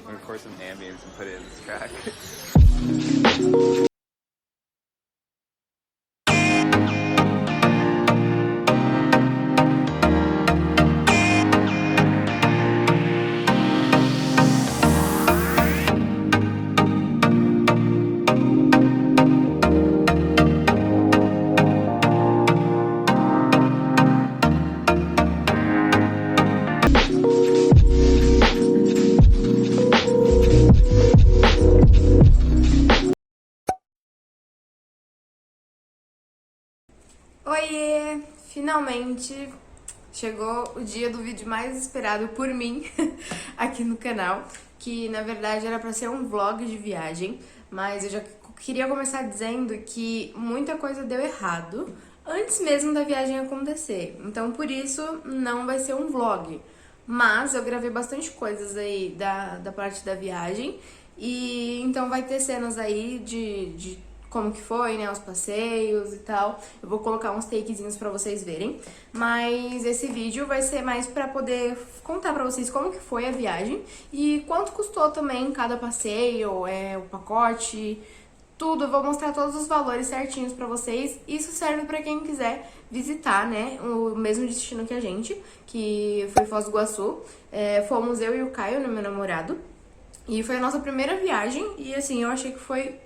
I'm gonna record some ambience and put it in this track. Oiê! Finalmente chegou o dia do vídeo mais esperado por mim aqui no canal, que na verdade era pra ser um vlog de viagem, mas eu já queria começar dizendo que muita coisa deu errado antes mesmo da viagem acontecer, então por isso não vai ser um vlog, mas eu gravei bastante coisas aí da parte da viagem e então vai ter cenas aí de como que foi, né, os passeios e tal. Eu vou colocar uns takezinhos pra vocês verem, mas esse vídeo vai ser mais pra poder contar pra vocês como que foi a viagem e quanto custou também cada passeio, o pacote, tudo. Eu vou mostrar todos os valores certinhos pra vocês. Isso serve pra quem quiser visitar, né, o mesmo destino que a gente, que foi Foz do Iguaçu. Fomos eu e o Caio, meu namorado, e foi a nossa primeira viagem e assim, eu achei que foi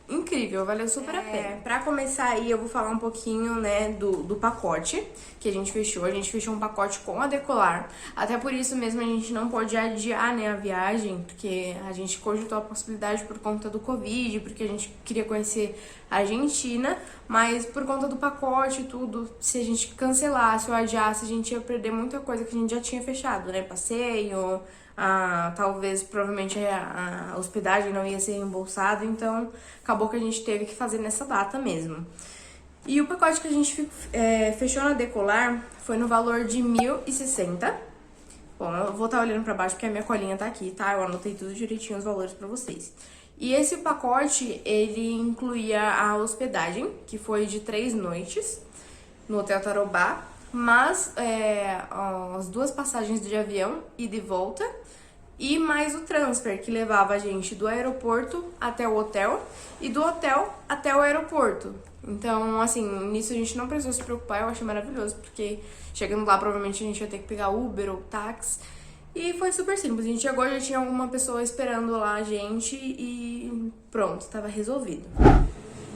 incrível, valeu super a pena. Pra começar aí, eu vou falar um pouquinho, né, do pacote que a gente fechou. A gente fechou um pacote com a Decolar. Até por isso mesmo a gente não pôde adiar, né, a viagem, porque a gente cogitou a possibilidade por conta do Covid, porque a gente queria conhecer a Argentina, mas por conta do pacote e tudo, se a gente cancelasse ou adiasse, a gente ia perder muita coisa que a gente já tinha fechado, né, passeio, talvez, provavelmente, a hospedagem não ia ser reembolsada, então acabou que a gente teve que fazer nessa data mesmo. E o pacote que a gente fechou na Decolar foi no valor de 1.060. Bom, eu vou estar olhando pra baixo porque a minha colinha tá aqui, tá? Eu anotei tudo direitinho os valores pra vocês. E esse pacote, ele incluía a hospedagem, que foi de 3 noites no Hotel Tarobá, mas as 2 passagens de avião e de volta, e mais o transfer, que levava a gente do aeroporto até o hotel e do hotel até o aeroporto. Então, assim, nisso a gente não precisou se preocupar, eu achei maravilhoso, porque chegando lá provavelmente a gente ia ter que pegar Uber ou táxi. E foi super simples, a gente chegou, já tinha alguma pessoa esperando lá a gente e pronto, tava resolvido.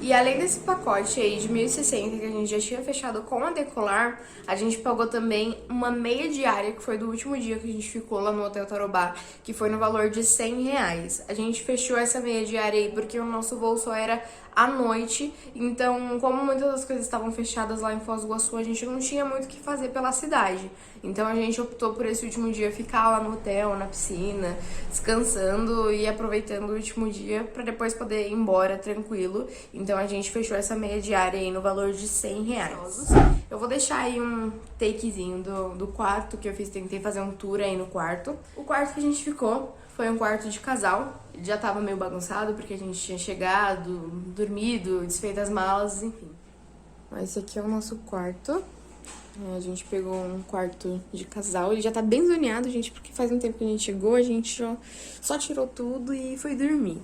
E além desse pacote aí de 1.060 que a gente já tinha fechado com a Decolar, a gente pagou também uma meia diária, que foi do último dia que a gente ficou lá no Hotel Tarobá, que foi no valor de R$100. A gente fechou essa meia diária aí porque o nosso voo só era à noite, então como muitas das coisas estavam fechadas lá em Foz do Iguaçu, a gente não tinha muito o que fazer pela cidade. Então a gente optou por esse último dia ficar lá no hotel, na piscina, descansando e aproveitando o último dia pra depois poder ir embora tranquilo. Então a gente fechou essa meia diária aí no valor de R$100. Eu vou deixar aí um takezinho do quarto que eu fiz, tentei fazer um tour aí no quarto. O quarto que a gente ficou foi um quarto de casal, ele já tava meio bagunçado porque a gente tinha chegado, dormido, desfeito as malas, enfim. Esse aqui é o nosso quarto. A gente pegou um quarto de casal, ele já tá bem zoneado, gente, porque faz um tempo que a gente chegou, a gente só tirou tudo e foi dormir.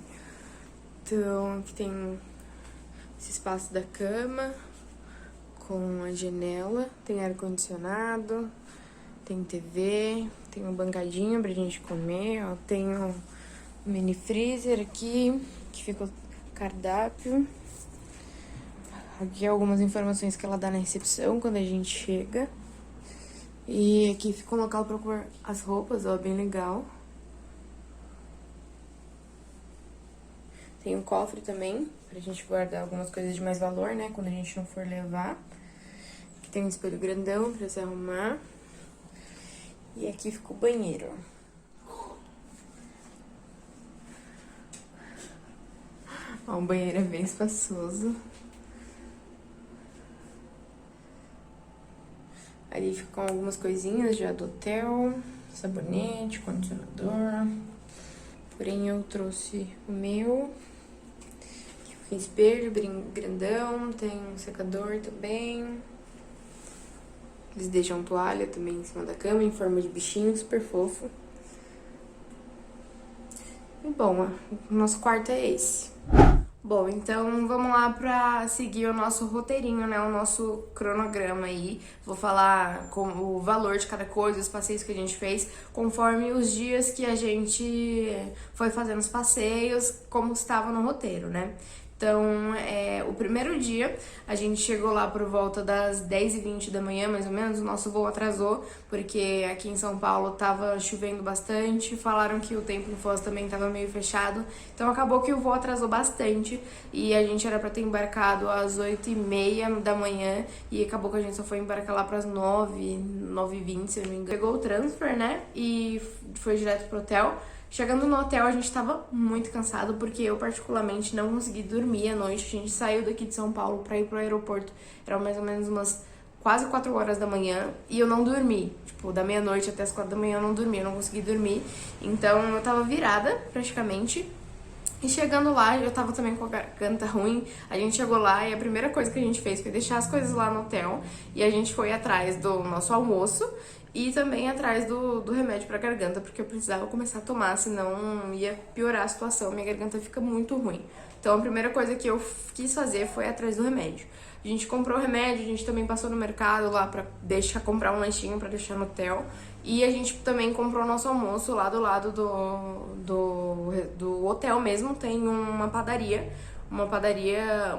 Então, aqui tem esse espaço da cama, com a janela, tem ar-condicionado, tem TV, tem um bancadinho pra gente comer, ó, tem um mini freezer aqui, que fica o cardápio. Aqui algumas informações que ela dá na recepção quando a gente chega. E aqui fica um local pra pôr as roupas, ó, bem legal. Tem um cofre também, pra gente guardar algumas coisas de mais valor, né, quando a gente não for levar. Aqui tem um espelho grandão pra se arrumar. E aqui fica o banheiro, ó. O banheiro é bem espaçoso. Ali ficam algumas coisinhas já do hotel, sabonete, condicionador. Porém, eu trouxe o meu. Aqui tem espelho grandão, tem um secador também. Eles deixam toalha também em cima da cama, em forma de bichinho, super fofo. Bom, o nosso quarto é esse. Bom, então vamos lá pra seguir o nosso roteirinho, né? O nosso cronograma aí. Vou falar com o valor de cada coisa, os passeios que a gente fez, conforme os dias que a gente foi fazendo os passeios, como estava no roteiro, né? Então, o primeiro dia, a gente chegou lá por volta das 10h20 da manhã, mais ou menos. O nosso voo atrasou, porque aqui em São Paulo tava chovendo bastante. Falaram que o tempo em Foz também tava meio fechado. Então, acabou que o voo atrasou bastante. E a gente era pra ter embarcado às 8h30 da manhã. E acabou que a gente só foi embarcar lá pras 9h20, se eu não me engano. Pegou o transfer, né? E foi direto pro hotel. Chegando no hotel, a gente tava muito cansado, porque eu particularmente não consegui dormir à noite. A gente saiu daqui de São Paulo pra ir pro aeroporto, eram mais ou menos umas quase 4 horas da manhã, e eu não dormi. Tipo, da meia-noite até as 4 da manhã eu não dormi, eu não consegui dormir. Então eu tava virada, praticamente. E chegando lá, eu tava também com a garganta ruim. A gente chegou lá e a primeira coisa que a gente fez foi deixar as coisas lá no hotel. E a gente foi atrás do nosso almoço e também atrás do remédio pra garganta, porque eu precisava começar a tomar, senão ia piorar a situação. Minha garganta fica muito ruim. Então a primeira coisa que eu quis fazer foi atrás do remédio. A gente comprou o remédio, a gente também passou no mercado lá pra comprar um lanchinho pra deixar no hotel. E a gente também comprou o nosso almoço lá do lado do hotel mesmo. Tem uma padaria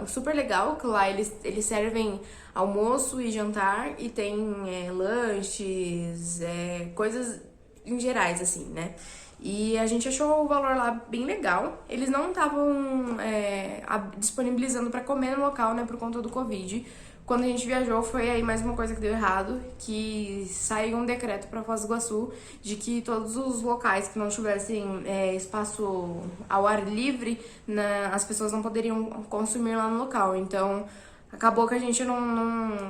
super legal, que lá eles servem almoço e jantar, e tem lanches, coisas em gerais, assim, né? E a gente achou o valor lá bem legal. Eles não estavam disponibilizando para comer no local, né, por conta do Covid. Quando a gente viajou, foi aí mais uma coisa que deu errado, que saiu um decreto para Foz do Iguaçu de que todos os locais que não tivessem espaço ao ar livre, as pessoas não poderiam consumir lá no local. Então, acabou que a gente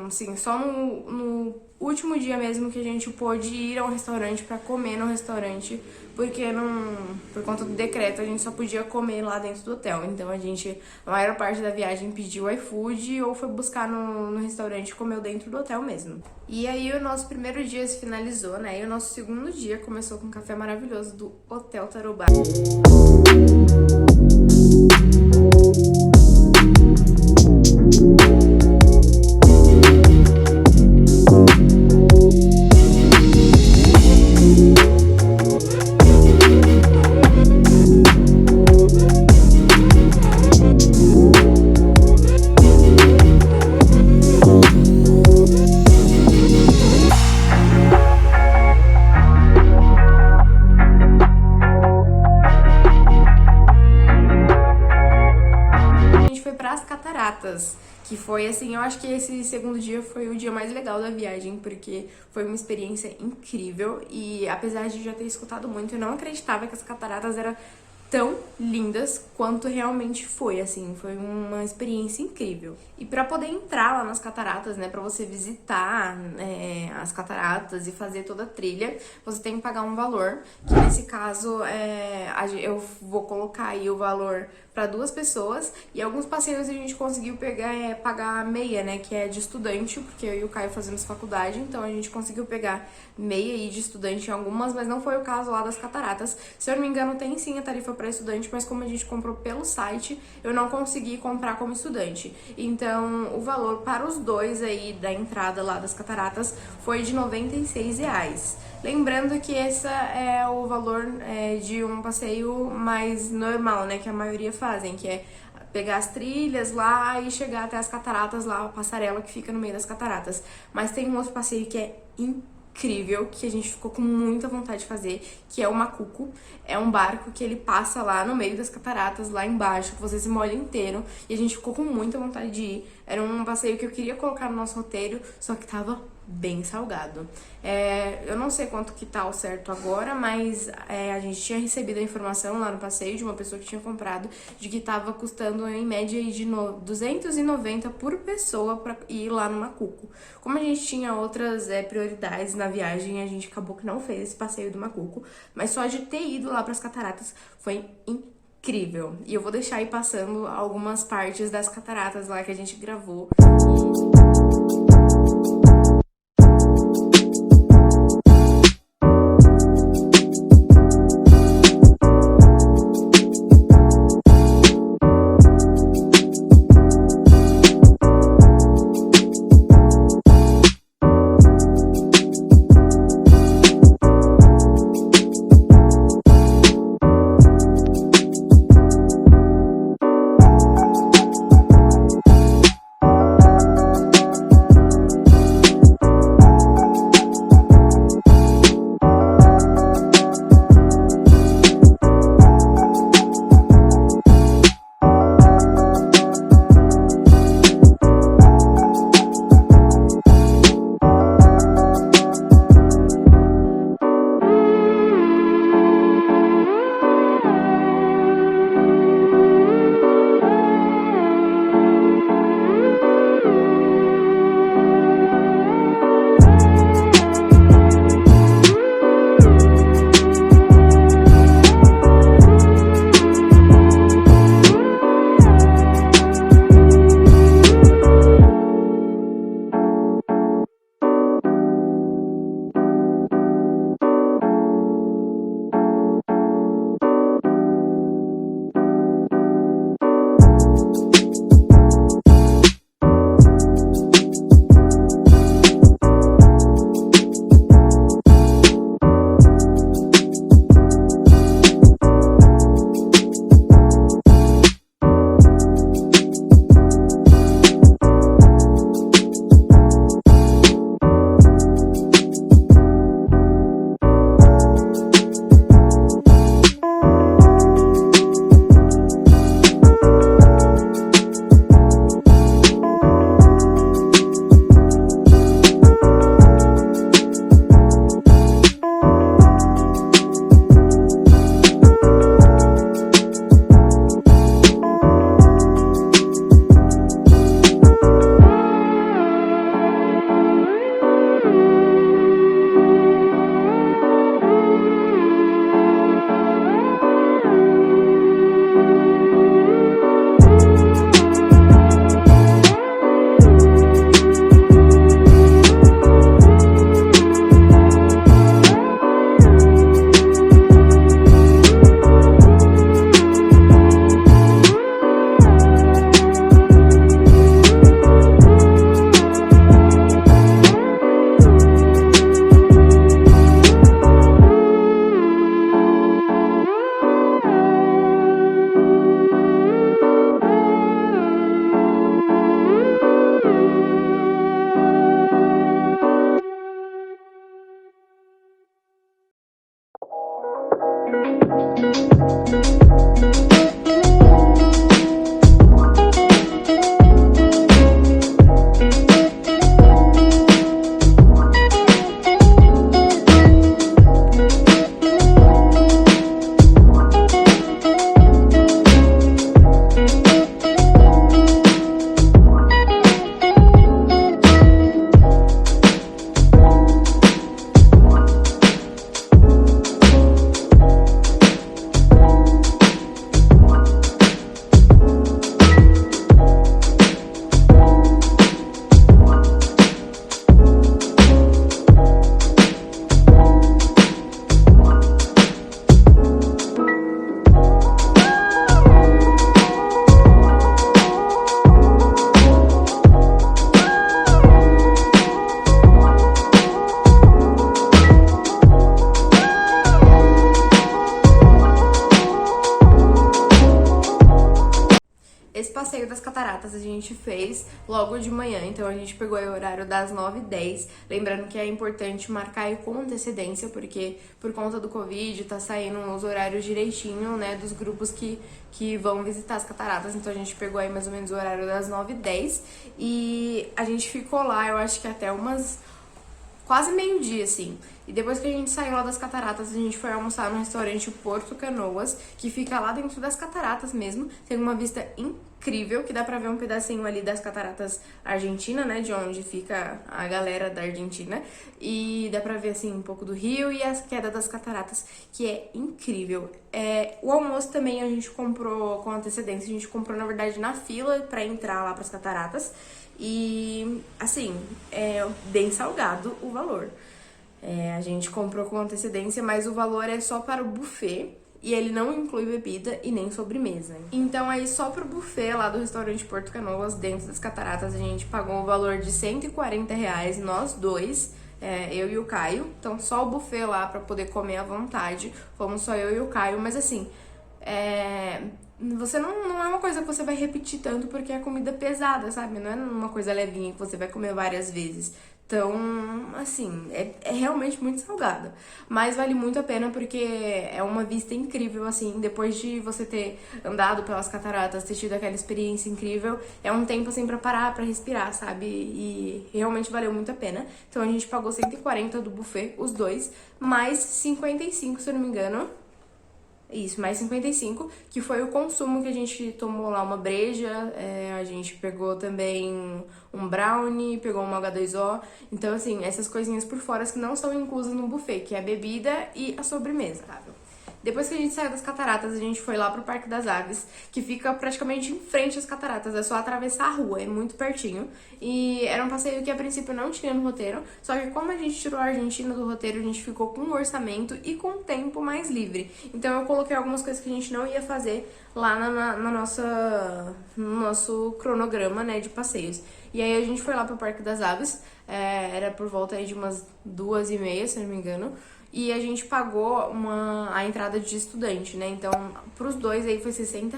assim, só no último dia mesmo que a gente pôde ir ao restaurante pra comer no restaurante, porque por conta do decreto a gente só podia comer lá dentro do hotel. Então a maior parte da viagem pediu iFood ou foi buscar no restaurante e comeu dentro do hotel mesmo. E aí o nosso primeiro dia se finalizou, né? E o nosso segundo dia começou com um café maravilhoso do Hotel Tarobá. Que foi assim, eu acho que esse segundo dia foi o dia mais legal da viagem, porque foi uma experiência incrível. E apesar de já ter escutado muito, eu não acreditava que as cataratas eram tão lindas quanto realmente foi, assim, foi uma experiência incrível. E pra poder entrar lá nas cataratas, né, pra você visitar as cataratas e fazer toda a trilha, você tem que pagar um valor, que nesse caso eu vou colocar aí o valor para 2 pessoas, e alguns passeios a gente conseguiu pagar meia, né, que é de estudante, porque eu e o Caio fazemos faculdade, então a gente conseguiu pegar meia aí de estudante em algumas, mas não foi o caso lá das cataratas. Se eu não me engano, tem sim a tarifa para estudante, mas como a gente comprou pelo site, eu não consegui comprar como estudante. Então, o valor para os dois aí da entrada lá das cataratas foi de R$96. Lembrando que esse é o valor de um passeio mais normal, né, que a maioria fazem, que é pegar as trilhas lá e chegar até as cataratas lá, a passarela que fica no meio das cataratas. Mas tem um outro passeio que é incrível, que a gente ficou com muita vontade de fazer, que é o Macuco. É um barco que ele passa lá no meio das cataratas, lá embaixo, que você se molha inteiro, e a gente ficou com muita vontade de ir. Era um passeio que eu queria colocar no nosso roteiro, só que tava bem salgado. Eu não sei quanto que tá ao certo agora, mas a gente tinha recebido a informação lá no passeio de uma pessoa que tinha comprado, de que tava custando em média de 290 por pessoa pra ir lá no Macuco. Como a gente tinha outras prioridades na viagem, a gente acabou que não fez esse passeio do Macuco, mas só de ter ido lá pras cataratas foi incrível. E eu vou deixar aí passando algumas partes das cataratas lá que a gente gravou. passeio das cataratas a gente fez logo de manhã, então a gente pegou o horário das 9h10, lembrando que é importante marcar aí com antecedência, porque por conta do Covid tá saindo os horários direitinho, né, dos grupos que vão visitar as cataratas, então a gente pegou aí mais ou menos o horário das 9h10 e a gente ficou lá, eu acho que até umas quase meio-dia, assim. E depois que a gente saiu lá das cataratas, a gente foi almoçar no restaurante Porto Canoas, que fica lá dentro das cataratas mesmo. Tem uma vista incrível, que dá pra ver um pedacinho ali das cataratas Argentina, né, de onde fica a galera da Argentina. E dá pra ver, assim, um pouco do rio e a queda das cataratas, que é incrível. O almoço também a gente comprou com antecedência, a gente comprou, na verdade, na fila pra entrar lá pras cataratas. E, assim, é bem salgado o valor. A gente comprou com antecedência, mas o valor é só para o buffet e ele não inclui bebida e nem sobremesa. Então aí só pro buffet lá do restaurante Porto Canoas, dentro das cataratas, a gente pagou o valor de R$ 140, nós dois, eu e o Caio. Então só o buffet lá pra poder comer à vontade, fomos só eu e o Caio, mas assim, você não é uma coisa que você vai repetir tanto porque é comida pesada, sabe? Não é uma coisa levinha que você vai comer várias vezes. Então, assim, é realmente muito salgada. Mas vale muito a pena porque é uma vista incrível, assim, depois de você ter andado pelas cataratas, ter tido aquela experiência incrível, é um tempo, assim, pra parar, pra respirar, sabe? E realmente valeu muito a pena. Então a gente pagou 140 do buffet, os dois, mais 55, se eu não me engano. Isso, mais 55, que foi o consumo que a gente tomou lá, uma breja, a gente pegou também um brownie, pegou uma H2O, então assim, essas coisinhas por fora que não são inclusas no buffet, que é a bebida e a sobremesa, tá? Depois que a gente saiu das cataratas, a gente foi lá pro Parque das Aves, que fica praticamente em frente às cataratas, é só atravessar a rua, é muito pertinho. E era um passeio que a princípio não tinha no roteiro, só que como a gente tirou a Argentina do roteiro, a gente ficou com um orçamento e com um tempo mais livre. Então eu coloquei algumas coisas que a gente não ia fazer lá no nosso cronograma, né, de passeios. E aí a gente foi lá pro Parque das Aves, era por volta aí de umas 2h30, se não me engano. E a gente pagou a entrada de estudante, né? Então, pros dois aí foi R$ 60.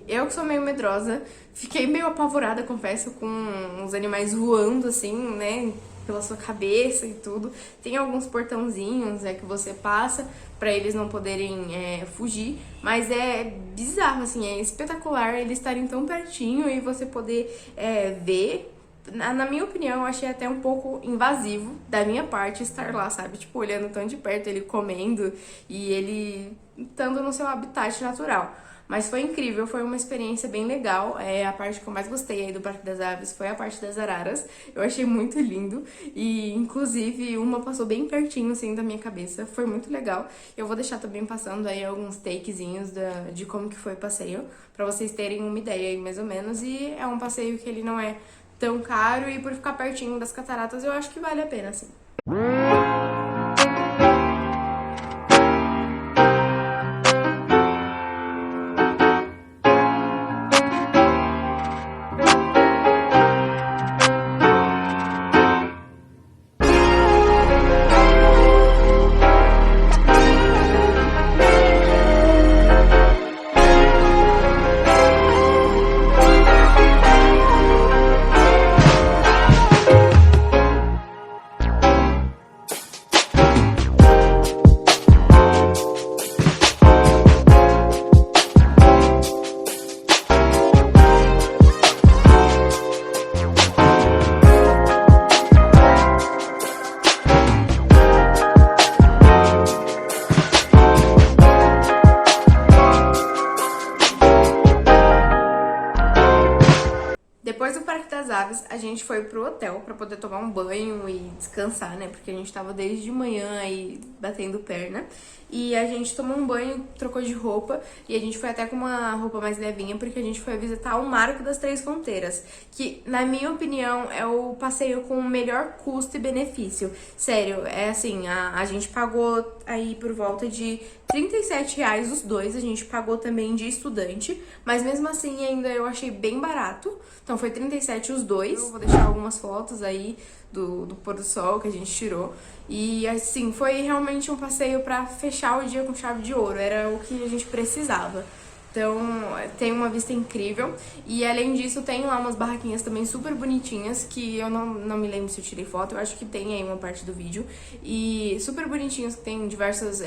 Eu que sou meio medrosa, fiquei meio apavorada, confesso, com os animais voando, assim, né? Pela sua cabeça e tudo. Tem alguns portãozinhos, que você passa pra eles não poderem fugir. Mas é bizarro, assim, é espetacular eles estarem tão pertinho e você poder ver. Na minha opinião, eu achei até um pouco invasivo da minha parte estar lá, sabe? Tipo, olhando tão de perto, ele comendo e ele estando no seu habitat natural. Mas foi incrível, foi uma experiência bem legal. A parte que eu mais gostei aí do Parque das Aves foi a parte das araras. Eu achei muito lindo e, inclusive, uma passou bem pertinho, assim, da minha cabeça. Foi muito legal. Eu vou deixar também passando aí alguns takezinhos de como que foi o passeio, pra vocês terem uma ideia aí, mais ou menos. E é um passeio que ele não é tão caro e por ficar pertinho das cataratas eu acho que vale a pena, assim. Depois do Parque das Aves, a gente foi pro hotel pra poder tomar um banho e descansar, né? Porque a gente tava desde de manhã aí batendo perna. E a gente tomou um banho, trocou de roupa e a gente foi até com uma roupa mais levinha porque a gente foi visitar o Marco das Três Fronteiras, que, na minha opinião, é o passeio com o melhor custo e benefício. Sério, é assim, a gente pagou aí por volta de R$ 37 os dois, a gente pagou também de estudante, mas mesmo assim ainda eu achei bem barato, então foi 37 os dois. Eu vou deixar algumas fotos aí do pôr do sol que a gente tirou, e assim, foi realmente um passeio pra fechar o dia com chave de ouro, era o que a gente precisava. Então tem uma vista incrível. E além disso tem lá umas barraquinhas também super bonitinhas, que eu não me lembro se eu tirei foto, eu acho que tem aí uma parte do vídeo. E super bonitinhas, que tem diversas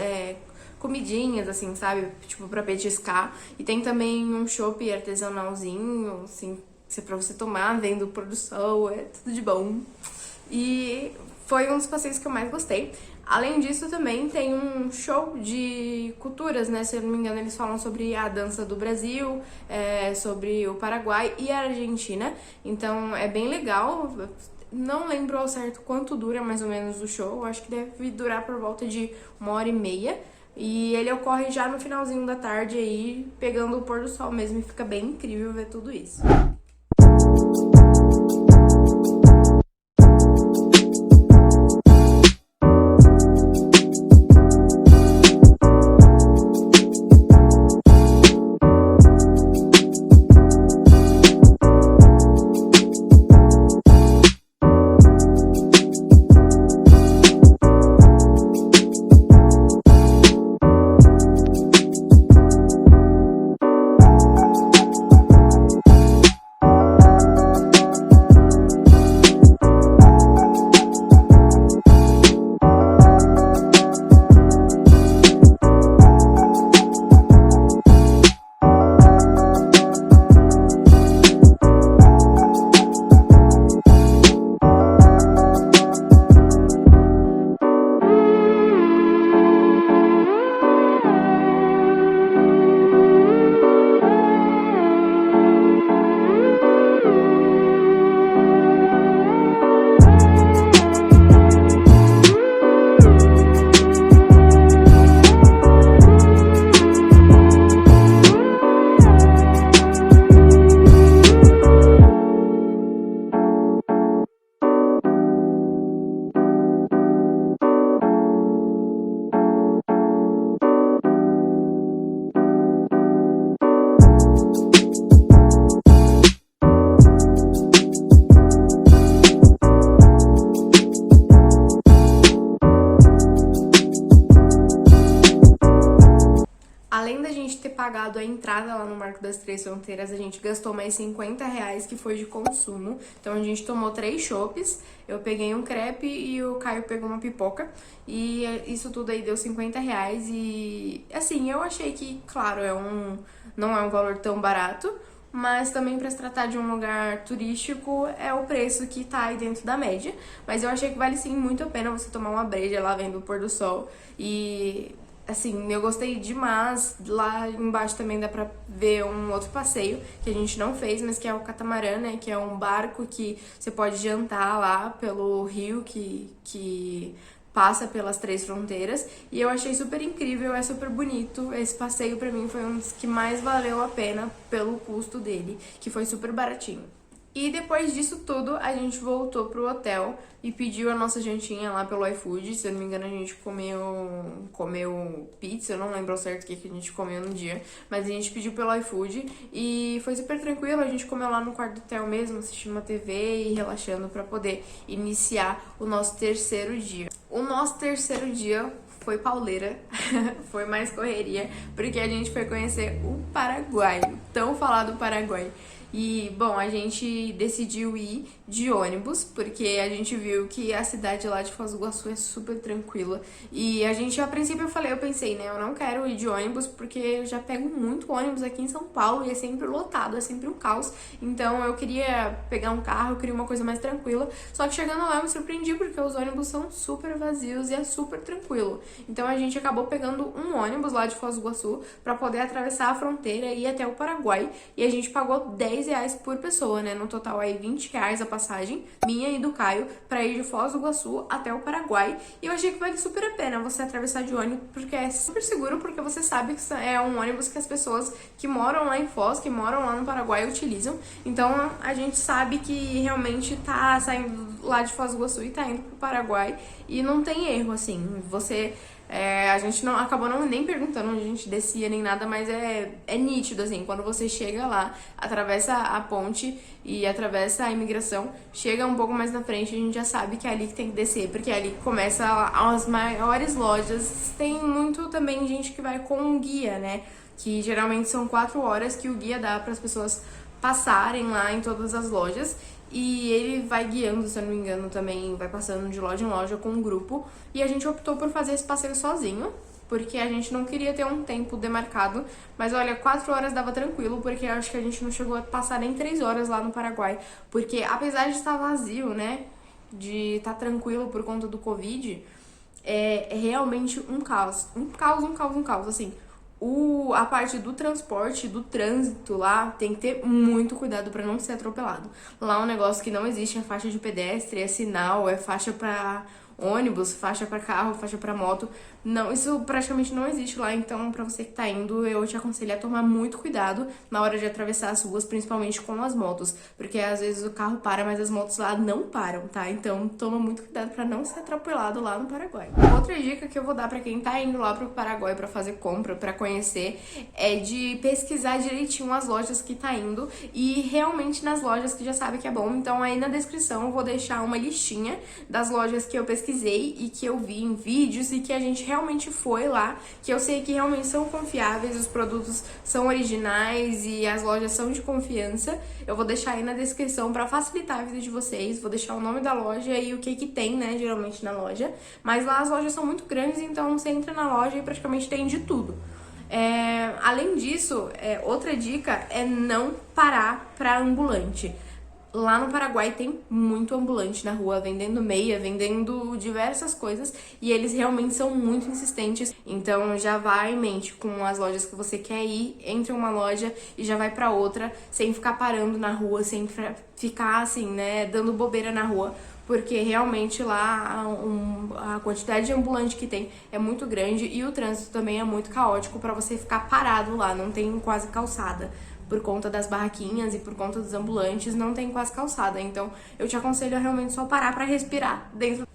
comidinhas, assim, sabe? Tipo, pra petiscar. E tem também um chopp artesanalzinho, assim, pra você tomar, vendo o pôr do sol, é tudo de bom. E foi um dos passeios que eu mais gostei. Além disso, também tem um show de culturas, né? Se eu não me engano, eles falam sobre a dança do Brasil, sobre o Paraguai e a Argentina. Então, é bem legal. Não lembro ao certo quanto dura mais ou menos o show. Acho que deve durar por volta de 1h30. E ele ocorre já no finalzinho da tarde aí, pegando o pôr do sol mesmo. E fica bem incrível ver tudo isso. Além da gente ter pagado a entrada lá no Marco das Três Fronteiras, a gente gastou mais R$ 50 que foi de consumo. Então a gente tomou 3 chopps, eu peguei um crepe e o Caio pegou uma pipoca. E isso tudo aí deu R$ 50. E assim, eu achei que, claro, não é um valor tão barato, mas também para se tratar de um lugar turístico é o preço que tá aí dentro da média. Mas eu achei que vale sim muito a pena você tomar uma breja lá vendo o pôr do sol. E assim, eu gostei demais. Lá embaixo também dá pra ver um outro passeio que a gente não fez, mas que é o catamarã, né? Que é um barco que você pode jantar lá pelo rio que passa pelas 3 fronteiras. E eu achei super incrível, é super bonito. Esse passeio pra mim foi um dos que mais valeu a pena pelo custo dele, que foi super baratinho. E depois disso tudo, a gente voltou pro hotel e pediu a nossa jantinha lá pelo iFood. Se eu não me engano, a gente comeu pizza, eu não lembro ao certo o que a gente comeu no dia, mas a gente pediu pelo iFood e foi super tranquilo. A gente comeu lá no quarto do hotel mesmo, assistindo uma TV e relaxando pra poder iniciar o nosso terceiro dia. O nosso terceiro dia foi pauleira, foi mais correria, porque a gente foi conhecer o Paraguai, o tão falado Paraguai. E, bom, a gente decidiu ir de ônibus, porque a gente viu que a cidade lá de Foz do Iguaçu é super tranquila. E a gente, a princípio, eu pensei, né, eu não quero ir de ônibus, porque eu já pego muito ônibus aqui em São Paulo e é sempre lotado, é sempre um caos. Então eu queria pegar um carro, eu queria uma coisa mais tranquila. Só que chegando lá eu me surpreendi, porque os ônibus são super vazios e é super tranquilo. Então a gente acabou pegando um ônibus lá de Foz do Iguaçu pra poder atravessar a fronteira e ir até o Paraguai. E a gente pagou R$ 10 por pessoa, né? No total aí R$ 20 a passagem, minha e do Caio, pra ir de Foz do Iguaçu até o Paraguai. E eu achei que vale super a pena você atravessar de ônibus, porque é super seguro, porque você sabe que é um ônibus que as pessoas que moram lá em Foz, que moram lá no Paraguai, utilizam. Então a gente sabe que realmente tá saindo lá de Foz do Iguaçu e tá indo pro Paraguai. E não tem erro, assim, a gente não acabou nem perguntando onde a gente descia nem nada, mas é nítido, assim, quando você chega lá, atravessa a ponte e atravessa a imigração, chega um pouco mais na frente, a gente já sabe que é ali que tem que descer, porque é ali que começa as maiores lojas. Tem muito também gente que vai com um guia, né? que geralmente são 4 horas que o guia dá para as pessoas passarem lá em todas as lojas. E ele vai guiando, se eu não me engano, também vai passando de loja em loja com um grupo. E a gente optou por fazer esse passeio sozinho, porque a gente não queria ter um tempo demarcado. Mas olha, 4 horas dava tranquilo, porque eu acho que a gente não chegou a passar nem 3 horas lá no Paraguai. Porque apesar de estar vazio, né, de estar tranquilo por conta do Covid, é realmente um caos. Um caos, assim. A parte do transporte, do trânsito lá, tem que ter muito cuidado pra não ser atropelado. Lá é um negócio que não existe, é faixa de pedestre, é sinal, é faixa pra ônibus, faixa pra carro, faixa pra moto. Não, isso praticamente não existe lá, então pra você que tá indo, eu te aconselho a tomar muito cuidado na hora de atravessar as ruas, principalmente com as motos, porque às vezes o carro para, mas as motos lá não param, tá? Então toma muito cuidado pra não ser atropelado lá no Paraguai. Outra dica que eu vou dar pra quem tá indo lá pro Paraguai pra fazer compra, pra conhecer, é de pesquisar direitinho as lojas que tá indo e realmente nas lojas que já sabe que é bom. Então aí na descrição eu vou deixar uma listinha das lojas que eu pesquisei e que eu vi em vídeos e que a gente realmente foi lá, que eu sei que realmente são confiáveis, os produtos são originais e as lojas são de confiança. Eu vou deixar aí na descrição pra facilitar a vida de vocês, vou deixar o nome da loja e o que tem, né, geralmente na loja. Mas lá as lojas são muito grandes, então você entra na loja e praticamente tem de tudo. Além disso, outra dica é não parar pra ambulante. Lá no Paraguai tem muito ambulante na rua, vendendo meia, vendendo diversas coisas, e eles realmente são muito insistentes. Então já vai em mente com as lojas que você quer ir, entre uma loja e já vai pra outra, sem ficar parando na rua, sem ficar assim, né, dando bobeira na rua, porque realmente lá a quantidade de ambulante que tem é muito grande e o trânsito também é muito caótico pra você ficar parado lá, não tem quase calçada. Por conta das barraquinhas e por conta dos ambulantes, não tem quase calçada. Então, eu te aconselho a realmente só parar pra respirar dentro.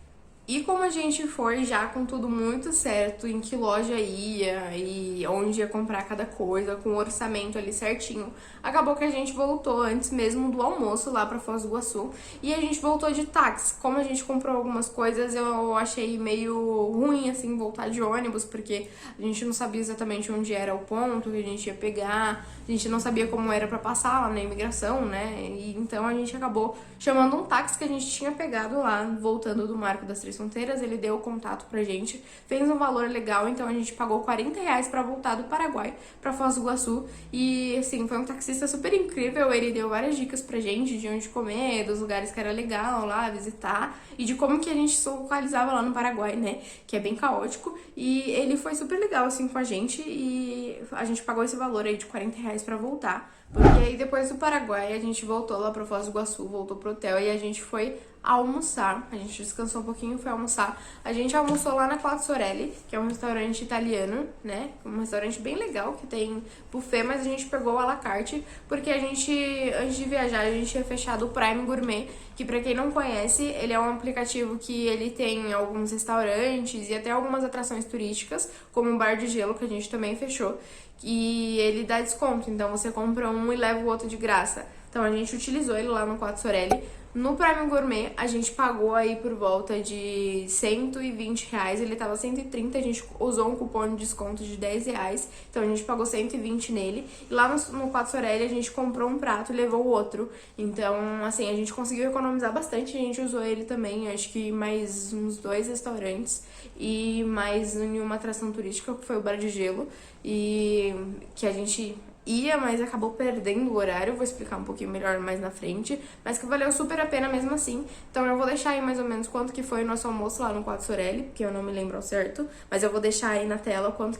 E como a gente foi já com tudo muito certo, em que loja ia e onde ia comprar cada coisa, com o orçamento ali certinho, acabou que a gente voltou antes mesmo do almoço lá pra Foz do Iguaçu. E a gente voltou de táxi. Como a gente comprou algumas coisas, eu achei meio ruim, assim, voltar de ônibus, porque a gente não sabia exatamente onde era o ponto que a gente ia pegar, a gente não sabia como era pra passar lá na imigração, né? E então a gente acabou chamando um táxi que a gente tinha pegado lá, voltando do Marco das Três Fronteiras. Ele deu o contato pra gente, fez um valor legal, então a gente pagou R$40 pra voltar do Paraguai pra Foz do Iguaçu. E assim, foi um taxista super incrível, ele deu várias dicas pra gente de onde comer, dos lugares que era legal lá visitar e de como que a gente se localizava lá no Paraguai, né, que é bem caótico. E ele foi super legal assim com a gente e a gente pagou esse valor aí de R$40 pra voltar. Porque aí depois do Paraguai a gente voltou lá pra Foz do Iguaçu, voltou pro hotel e a gente foi almoçar. A gente descansou um pouquinho, foi almoçar. A gente almoçou lá na Quattro Sorelle, que é um restaurante italiano, né? Um restaurante bem legal, que tem buffet, mas a gente pegou à la carte, porque a gente, antes de viajar, a gente tinha fechado o Prime Gourmet, que pra quem não conhece, ele é um aplicativo que ele tem alguns restaurantes e até algumas atrações turísticas, como um bar de gelo, que a gente também fechou. E ele dá desconto, então você compra um e leva o outro de graça. Então a gente utilizou ele lá no Quattro Sorelle. No Prime Gourmet, a gente pagou aí por volta de R$120, ele tava 130, a gente usou um cupom de desconto de R$10, então a gente pagou 120 nele. E lá no Quattro Sorelle a gente comprou um prato e levou o outro. Então, assim, a gente conseguiu economizar bastante, a gente usou ele também, acho que mais uns 2 restaurantes e mais em uma atração turística, que foi o Bar de Gelo, e que a gente ia, mas acabou perdendo o horário, vou explicar um pouquinho melhor mais na frente, mas que valeu super a pena mesmo assim. Então eu vou deixar aí mais ou menos quanto que foi o nosso almoço lá no Quattro Sorelle, porque eu não me lembro ao certo, mas eu vou deixar aí na tela quanto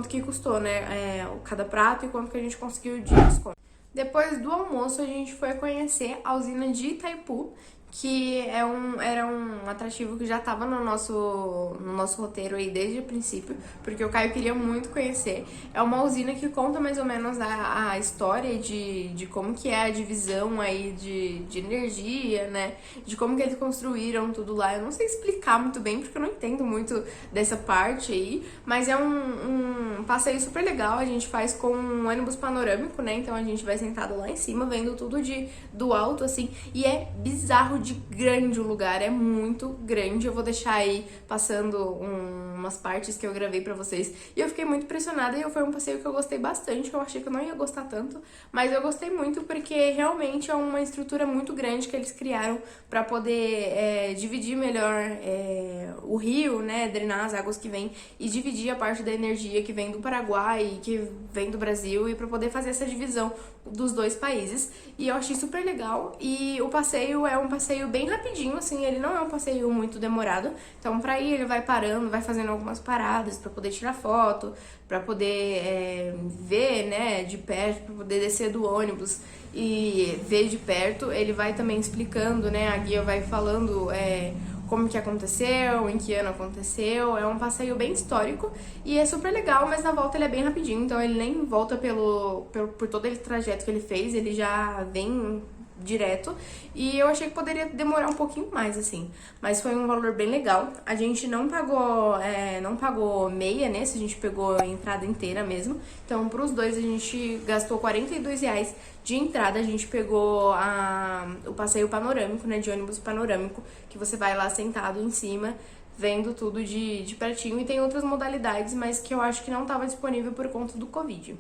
que custou, né, cada prato e quanto que a gente conseguiu de desconto. Depois do almoço a gente foi conhecer a usina de Itaipu, que era um atrativo que já estava no nosso roteiro aí desde o princípio, porque o Caio queria muito conhecer. É uma usina que conta mais ou menos a história de como que é a divisão aí de energia, né? De como que eles construíram tudo lá. Eu não sei explicar muito bem, porque eu não entendo muito dessa parte aí, mas é um passeio super legal. A gente faz com um ônibus panorâmico, né? Então a gente vai sentado lá em cima, vendo tudo do alto, assim, e é bizarro de grande o lugar, é muito grande. Eu vou deixar aí passando umas partes que eu gravei pra vocês. E eu fiquei muito impressionada e foi um passeio que eu gostei bastante. Eu achei que eu não ia gostar tanto, mas eu gostei muito porque realmente é uma estrutura muito grande que eles criaram pra poder dividir melhor o rio, né, drenar as águas que vêm e dividir a parte da energia que vem do Paraguai e que vem do Brasil e pra poder fazer essa divisão dos dois países. E eu achei super legal e o passeio é um passeio bem rapidinho, assim, ele não é um passeio muito demorado. Então pra ir ele vai parando, vai fazendo algumas paradas pra poder tirar foto, pra poder ver, né, de perto, pra poder descer do ônibus e ver de perto. Ele vai também explicando, né, a guia vai falando como que aconteceu, em que ano aconteceu. É um passeio bem histórico e é super legal, mas na volta ele é bem rapidinho, então ele nem volta por todo esse trajeto que ele fez, ele já vem direto, e eu achei que poderia demorar um pouquinho mais, assim, mas foi um valor bem legal. A gente não pagou meia nesse, a gente pegou a entrada inteira mesmo, então pros dois a gente gastou R$ 42 de entrada. A gente pegou o passeio panorâmico, né, de ônibus panorâmico, que você vai lá sentado em cima, vendo tudo de pertinho, e tem outras modalidades, mas que eu acho que não estava disponível por conta do Covid.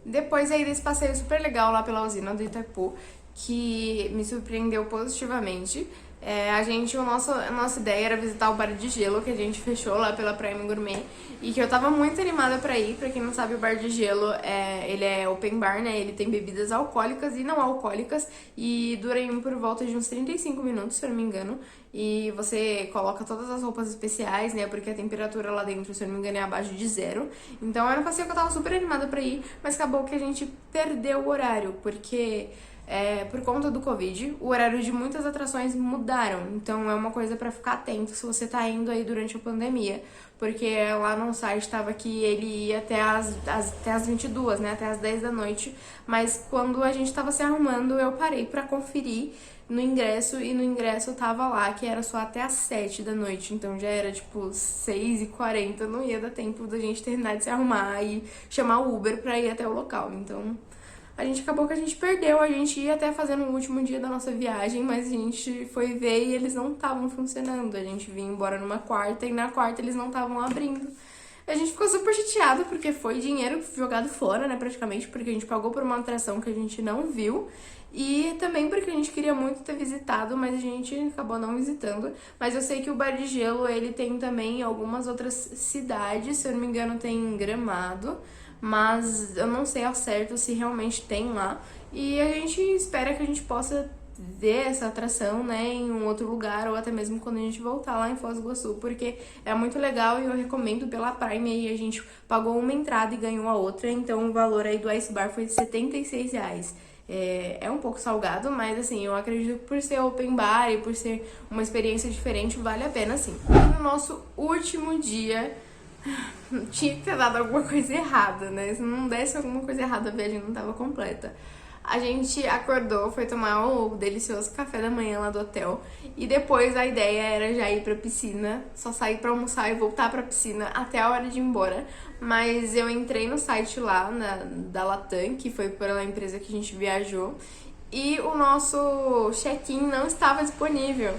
Depois aí desse passeio super legal lá pela usina do Itaipu, que me surpreendeu positivamente, a nossa ideia era visitar o Bar de Gelo, que a gente fechou lá pela Prime Gourmet, e que eu tava muito animada pra ir. Pra quem não sabe, o Bar de Gelo, ele é open bar, né, ele tem bebidas alcoólicas e não alcoólicas, e dura por volta de uns 35 minutos, se eu não me engano, e você coloca todas as roupas especiais, né, porque a temperatura lá dentro, se eu não me engano, é abaixo de 0. Então era um passeio que eu tava super animada pra ir, mas acabou que a gente perdeu o horário, porque por conta do Covid, o horário de muitas atrações mudaram. Então é uma coisa pra ficar atento se você tá indo aí durante a pandemia, porque lá no site tava que ele ia até as 22, né, até as 10 da noite, mas quando a gente tava se arrumando, eu parei pra conferir no ingresso, e no ingresso tava lá que era só até as 7 da noite, então já era tipo 6h40, não ia dar tempo da gente terminar de se arrumar e chamar o Uber pra ir até o local. Então acabou que a gente perdeu. A gente ia até fazer no último dia da nossa viagem, mas a gente foi ver e eles não estavam funcionando. A gente vinha embora numa quarta e na quarta eles não estavam abrindo. A gente ficou super chateado porque foi dinheiro jogado fora, né, praticamente, porque a gente pagou por uma atração que a gente não viu, e também porque a gente queria muito ter visitado, mas a gente acabou não visitando. Mas eu sei que o Bar de Gelo, ele tem também algumas outras cidades, se eu não me engano tem em Gramado, mas eu não sei ao certo se realmente tem lá, e a gente espera que a gente possa ver essa atração, né, em um outro lugar, ou até mesmo quando a gente voltar lá em Foz do Iguaçu, porque é muito legal e eu recomendo pela Prime. E a gente pagou uma entrada e ganhou a outra, então o valor aí do Ice Bar foi de R$ 76. É um pouco salgado, mas assim, eu acredito que por ser open bar e por ser uma experiência diferente, vale a pena sim. E no nosso último dia, tinha que ter dado alguma coisa errada, né? Se não desse alguma coisa errada, a viagem não tava completa. A gente acordou, foi tomar o delicioso café da manhã lá do hotel, e depois a ideia era já ir pra piscina, só sair pra almoçar e voltar pra piscina até a hora de ir embora. Mas eu entrei no site lá da Latam, que foi pela empresa que a gente viajou, e o nosso check-in não estava disponível.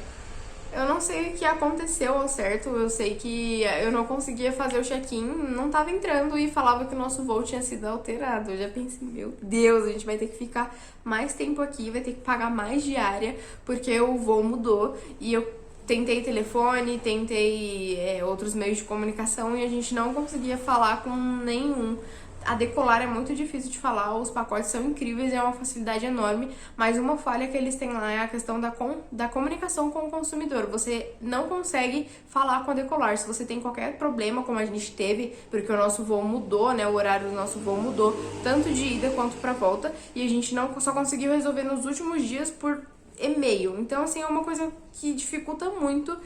Eu não sei o que aconteceu ao certo, eu sei que eu não conseguia fazer o check-in, não tava entrando e falava que o nosso voo tinha sido alterado. Eu já pensei, meu Deus, a gente vai ter que ficar mais tempo aqui, vai ter que pagar mais diária, porque o voo mudou e eu tentei telefone, tentei outros meios de comunicação e a gente não conseguia falar com nenhum. A Decolar é muito difícil de falar, os pacotes são incríveis, é uma facilidade enorme, mas uma falha que eles têm lá é a questão da comunicação com o consumidor. Você não consegue falar com a Decolar. Se você tem qualquer problema, como a gente teve, porque o nosso voo mudou, né? O horário do nosso voo mudou, tanto de ida quanto para volta, e a gente não só conseguiu resolver nos últimos dias por e-mail. Então, assim, é uma coisa que dificulta muito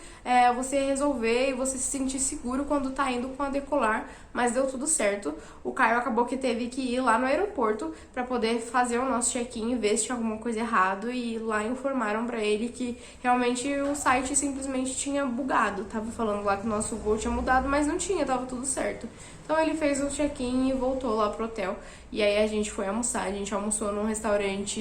você resolver e você se sentir seguro quando tá indo com a Decolar, mas deu tudo certo. O Caio acabou que teve que ir lá no aeroporto para poder fazer o nosso check-in e ver se tinha alguma coisa errado, e lá informaram para ele que realmente o site simplesmente tinha bugado. Tava falando lá que o nosso voo tinha mudado, mas não tinha, tava tudo certo. Então ele fez o check-in e voltou lá pro hotel. E aí a gente foi almoçar. A gente almoçou num restaurante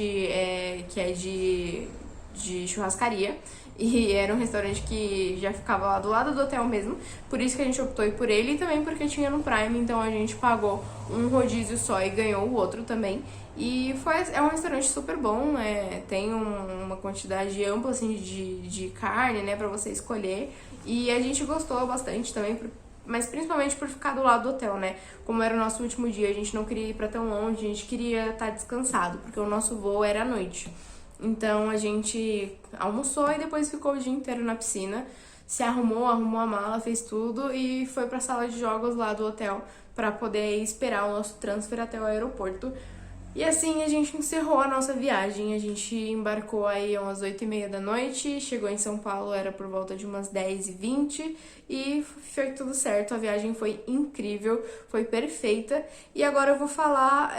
que é de churrascaria. E era um restaurante que já ficava lá do lado do hotel mesmo. Por isso que a gente optou por ele, e também porque tinha no Prime. Então a gente pagou um rodízio só e ganhou o outro também. E é um restaurante super bom, tem uma quantidade ampla assim, de carne, né, pra você escolher. E a gente gostou bastante também, mas principalmente por ficar do lado do hotel, né? Como era o nosso último dia, a gente não queria ir pra tão longe, a gente queria estar descansado, porque o nosso voo era à noite. Então a gente almoçou e depois ficou o dia inteiro na piscina, se arrumou a mala, fez tudo e foi pra sala de jogos lá do hotel pra poder esperar o nosso transfer até o aeroporto. E assim a gente encerrou a nossa viagem. A gente embarcou aí umas 8h30 da noite, chegou em São Paulo, era por volta de umas 10h20 e foi tudo certo. A viagem foi incrível, foi perfeita. E agora eu vou falar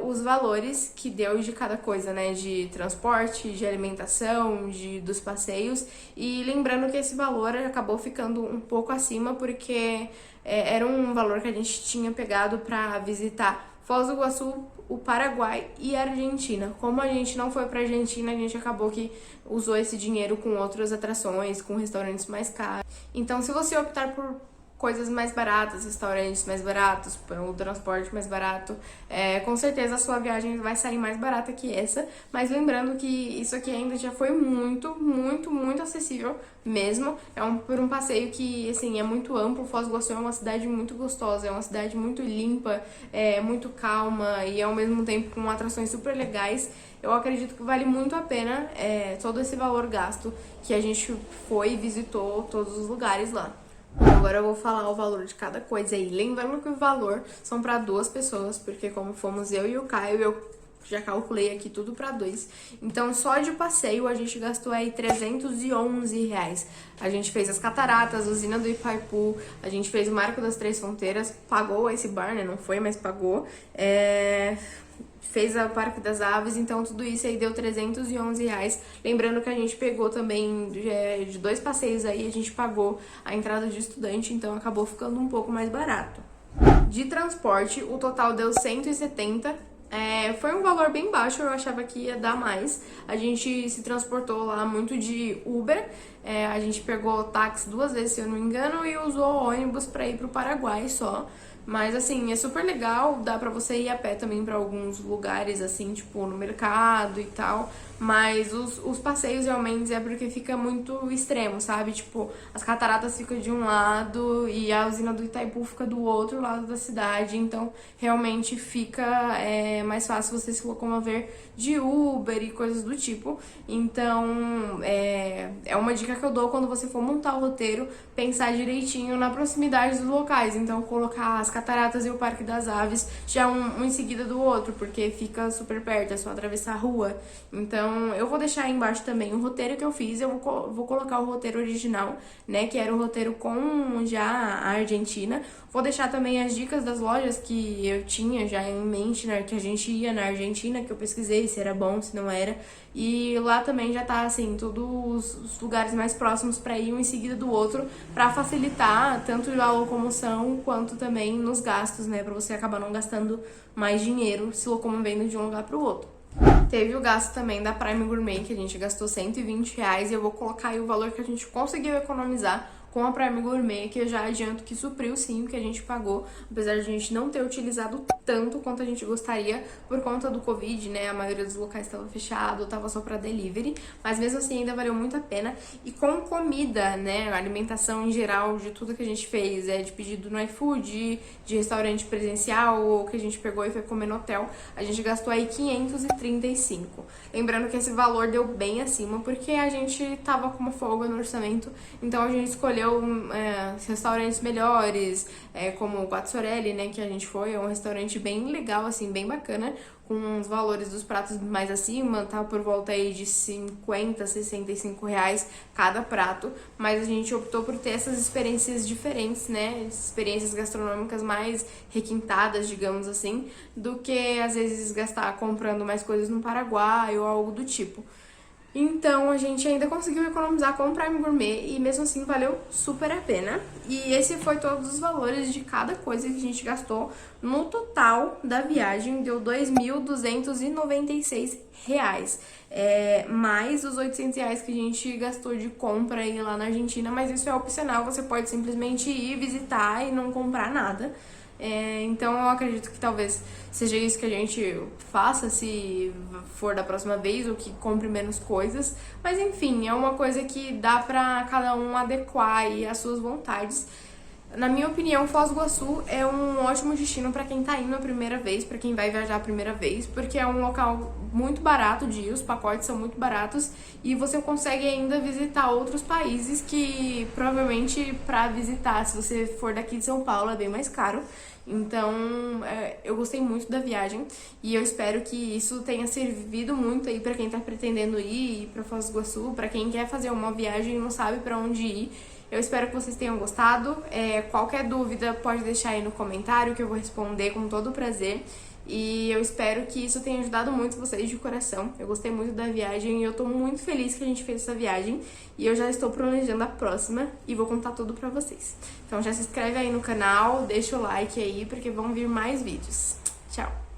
os valores que deu de cada coisa, né? De transporte, de alimentação, dos passeios. E lembrando que esse valor acabou ficando um pouco acima porque era um valor que a gente tinha pegado para visitar Foz do Iguaçu, o Paraguai e a Argentina. Como a gente não foi pra Argentina, a gente acabou que usou esse dinheiro com outras atrações, com restaurantes mais caros. Então, se você optar por coisas mais baratas, restaurantes mais baratos, o transporte mais barato, com certeza a sua viagem vai sair mais barata que essa, mas lembrando que isso aqui ainda já foi muito, muito, muito acessível mesmo. Por um passeio que, assim, é muito amplo. Foz do Iguaçu é uma cidade muito gostosa, é uma cidade muito limpa, muito calma e ao mesmo tempo com atrações super legais. Eu acredito que vale muito a pena todo esse valor gasto que a gente foi e visitou todos os lugares lá. Agora eu vou falar o valor de cada coisa aí. Lembrando que o valor são para 2 pessoas, porque como fomos eu e o Caio, eu já calculei aqui tudo para 2. Então só de passeio a gente gastou aí R$311. A gente fez as cataratas, a usina do Itaipu, a gente fez o Marco das Três Fronteiras, pagou esse bar, né? Não foi, mas pagou. Fez o Parque das Aves, então tudo isso aí deu R$311. Lembrando que a gente pegou também de 2 passeios aí, a gente pagou a entrada de estudante, então acabou ficando um pouco mais barato. De transporte, o total deu 170. Foi um valor bem baixo, eu achava que ia dar mais. A gente se transportou lá muito de Uber, a gente pegou táxi 2 vezes, se eu não me engano, e usou ônibus pra ir pro Paraguai só. Mas, assim, é super legal, dá pra você ir a pé também pra alguns lugares, assim, tipo, no mercado e tal. Mas os passeios, realmente, é porque fica muito extremo, sabe? Tipo, as cataratas ficam de um lado e a usina do Itaipu fica do outro lado da cidade. Então, realmente, fica mais fácil você se locomover de Uber e coisas do tipo. Então, é uma dica que eu dou quando você for montar o roteiro, pensar direitinho na proximidade dos locais. Então, colocar as cataratas e o Parque das Aves já um em seguida do outro, porque fica super perto, é só atravessar a rua. Então, eu vou deixar aí embaixo também o roteiro que eu fiz. Eu vou colocar o roteiro original, né, que era o roteiro com já a Argentina. Vou deixar também as dicas das lojas que eu tinha já em mente, né, que a gente ia na Argentina, que eu pesquisei se era bom, se não era. E lá também já tá, assim, todos os lugares mais próximos pra ir um em seguida do outro, pra facilitar tanto a locomoção quanto também nos gastos, né, pra você acabar não gastando mais dinheiro se locomovendo de um lugar pro outro. Teve o gasto também da Prime Gourmet, que a gente gastou R$ 120, e eu vou colocar aí o valor que a gente conseguiu economizar com a Prime Gourmet, que eu já adianto que supriu sim o que a gente pagou, apesar de a gente não ter utilizado tanto quanto a gente gostaria por conta do Covid, né? A maioria dos locais estava fechado, estava só para delivery, mas mesmo assim ainda valeu muito a pena. E com comida, né? A alimentação em geral, de tudo que a gente fez, de pedido no iFood, de restaurante presencial, ou que a gente pegou e foi comer no hotel, a gente gastou aí 535. Lembrando que esse valor deu bem acima, porque a gente tava com uma folga no orçamento, então a gente escolheu restaurantes melhores, como o Quattro Sorelli, né, que a gente foi, é um restaurante bem legal, assim, bem bacana, com os valores dos pratos mais acima, tá por volta aí de 50, 65 reais cada prato, mas a gente optou por ter essas experiências diferentes, né, experiências gastronômicas mais requintadas, digamos assim, do que às vezes gastar comprando mais coisas no Paraguai ou algo do tipo. Então a gente ainda conseguiu economizar com o Prime Gourmet e mesmo assim valeu super a pena. E esse foi todos os valores de cada coisa que a gente gastou. No total da viagem deu R$ 2.296, mais os R$ 800 que a gente gastou de compra aí lá na Argentina, mas isso é opcional, você pode simplesmente ir visitar e não comprar nada. Então eu acredito que talvez seja isso que a gente faça se for da próxima vez, ou que compre menos coisas. Mas enfim, é uma coisa que dá pra cada um adequar aí as suas vontades. Na minha opinião, Foz do Iguaçu é um ótimo destino para quem tá indo a primeira vez, para quem vai viajar a primeira vez, porque é um local muito barato de ir, os pacotes são muito baratos e você consegue ainda visitar outros países que provavelmente para visitar, se você for daqui de São Paulo, é bem mais caro. Então, eu gostei muito da viagem e eu espero que isso tenha servido muito aí para quem tá pretendendo ir para Foz do Iguaçu, para quem quer fazer uma viagem e não sabe para onde ir. Eu espero que vocês tenham gostado. Qualquer dúvida pode deixar aí no comentário que eu vou responder com todo prazer. E eu espero que isso tenha ajudado muito vocês de coração. Eu gostei muito da viagem e eu tô muito feliz que a gente fez essa viagem. E eu já estou planejando a próxima e vou contar tudo pra vocês. Então já se inscreve aí no canal, deixa o like aí porque vão vir mais vídeos. Tchau!